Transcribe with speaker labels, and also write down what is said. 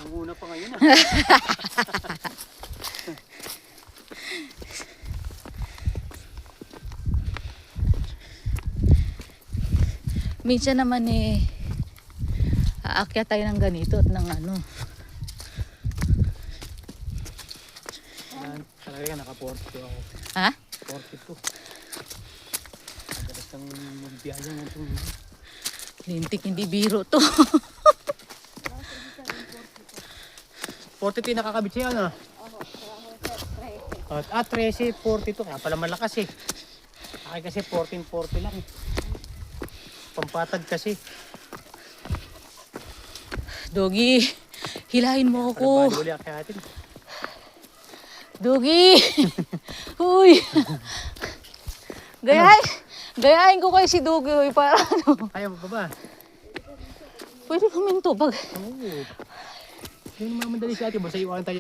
Speaker 1: Nung una pa ngayon ah.
Speaker 2: Minsan naman eh, aakyat tayo ng ganito at ng ano.
Speaker 1: Talaga yan, naka-42 ako.
Speaker 2: Ha?
Speaker 1: 42. Madalas kang magbiyahe ng itong...
Speaker 2: Lintik, hindi biro to.
Speaker 1: 42 nakakabit siya ano? At 13, 42. Kaya pala malakas eh. Akin kasi 14, 40 lang eh. Pampatag kasi.
Speaker 2: Dogi, hilahin mo ako.
Speaker 1: Para bali uli akayatin.
Speaker 2: Dogi! Uy! Gayahin ko kay si Dogi. Uy, para ano.
Speaker 1: Kaya mo ba ba?
Speaker 2: Pwede huminto pag...
Speaker 1: Oo. Yung mamadali si ate, basta iwanan tayo.